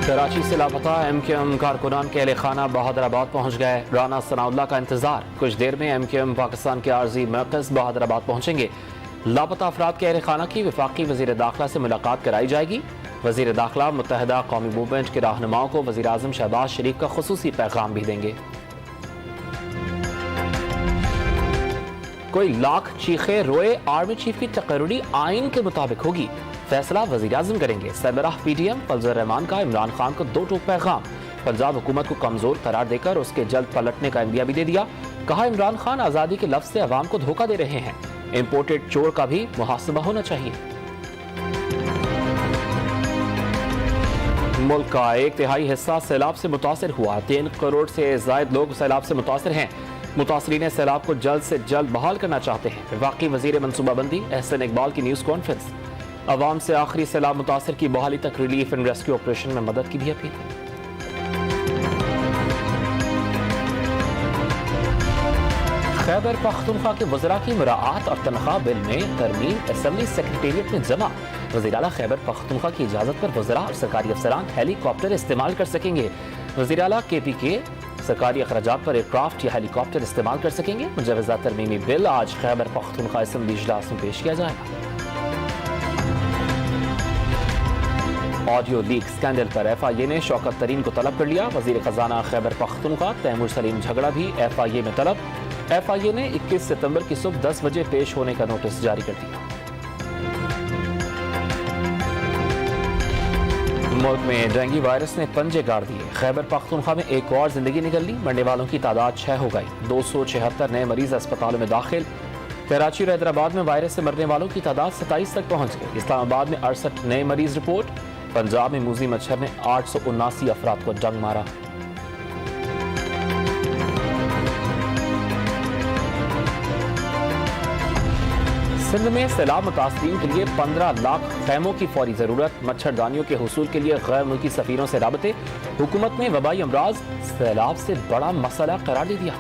کراچی سے لاپتہ M Q M کارکنان کے اہل خانہ بہادر آباد پہنچ گئے۔ رانا ثناء اللہ کا انتظار۔ کچھ دیر میں ایم کیو ایم پاکستان کے عارضی مرکز بہادر آباد پہنچیں گے۔ لاپتہ افراد کے اہل خانہ کی وفاقی وزیر داخلہ سے ملاقات کرائی جائے گی۔ وزیر داخلہ متحدہ قومی موومنٹ کے رہنماؤں کو وزیر اعظم شہباز شریف کا خصوصی پیغام بھی دیں گے۔ کوئی لاکھ چیخے روئے، آرمی چیف کی تقرری آئین کے مطابق ہوگی، فیصلہ وزیر اعظم کریں گے۔ سربراہ پی ڈی ایم فضل الرحمان کا عمران خان کو دو ٹوک پیغام۔ پنجاب حکومت کو کمزور قرار دے کر اس کے جلد پلٹنے کا عندیہ بھی دے دیا۔ کہا عمران خان آزادی کے لفظ سے عوام کو دھوکہ دے رہے ہیں، امپورٹڈ چور کا بھی محاسبہ ہونا چاہیے۔ ملک کا 1/3 حصہ سیلاب سے متاثر ہوا۔ 3 کروڑ سے زائد لوگ سیلاب سے متاثر ہیں۔ متاثرین سیلاب کو جلد سے جلد بحال کرنا چاہتے ہیں۔ وفاقی وزیر منصوبہ بندی احسن اقبال کی نیوز کانفرنس۔ عوام سے آخری سیلاب متاثر کی بحالی تک ریلیف اینڈ ریسکیو آپریشن میں مدد کی بھی اپیل۔ خیبر پختونخوا کے وزراء کی مراعات اور تنخواہ بل میں ترمیم اسمبلی سیکریٹریٹ میں جمع۔ وزیر اعلیٰ خیبر پختونخوا کی اجازت پر وزراء اور سرکاری افسران ہیلی کاپٹر استعمال کر سکیں گے۔ وزیر اعلیٰ کے پی کے سرکاری اخراجات پر ایئر کرافٹ یا ہیلی کاپٹر استعمال کر سکیں گے۔ مجوزہ ترمیمی بل آج خیبر پختونخوا اسمبلی اجلاس میں پیش کیا جائے گا۔ آڈیو لیک سکینڈل پر ایف آئی اے نے شوکت ترین کو طلب کر لیا۔ وزیر خزانہ خیبر پختونخوا تیمور سلیم جھگڑا بھی ایف آئی اے میں طلب۔ ایف آئی اے نے 21 ستمبر کی صبح 10 بجے پیش ہونے کا نوٹس جاری کر دیا۔ ملک میں ڈینگی وائرس نے پنجے گاڑ دیے۔ خیبر پختونخوا میں ایک اور زندگی نکل لی۔ مرنے والوں کی تعداد 6 ہو گئی۔ 276 نئے مریض اسپتالوں میں داخل۔ کراچی اور حیدرآباد میں وائرس سے مرنے والوں کی تعداد 27 تک پہنچ گئی۔ اسلام آباد میں 68 نئے مریض رپورٹ۔ پنجاب میں موذی مچھر نے 879 افراد کو ڈنگ مارا۔ سندھ میں سیلاب متاثرین کے لیے 15 لاکھ خیموں کی فوری ضرورت۔ مچھردانیوں کے حصول کے لیے غیر ملکی سفیروں سے رابطے۔ حکومت نے وبائی امراض سیلاب سے بڑا مسئلہ قرار دے دیا۔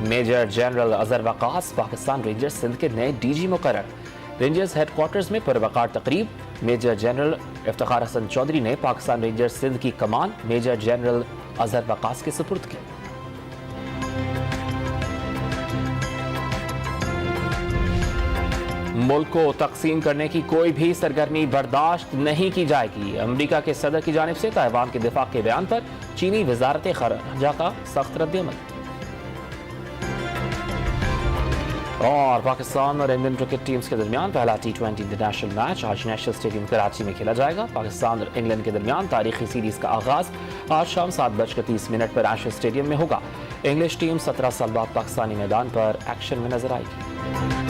میجر جنرل اظہر وقاص پاکستان رینجرز سندھ کے نئے ڈی جی مقرر۔ رینجرز ہیڈ کوارٹرز میں پروقار تقریب۔ میجر جنرل افتخار حسن چودھری نے پاکستان رینجرز سندھ کی کمان میجر جنرل اظہر وقاص کے سپرد کی۔ ملک کو تقسیم کرنے کی کوئی بھی سرگرمی برداشت نہیں کی جائے گی۔ امریکہ کے صدر کی جانب سے تائیوان کے دفاع کے بیان پر چینی وزارت خارجہ کا سخت رد عمل۔ اور پاکستان اور انگلینڈ کرکٹ ٹیمز کے درمیان پہلا T20 انٹرنیشنل میچ آج نیشنل اسٹیڈیم کراچی میں کھیلا جائے گا۔ پاکستان اور انگلینڈ کے درمیان تاریخی سیریز کا آغاز آج شام 7:30 پر نیشنل اسٹیڈیم میں ہوگا۔ انگلش ٹیم 17 سال بعد پاکستانی میدان پر ایکشن میں نظر آئے گی۔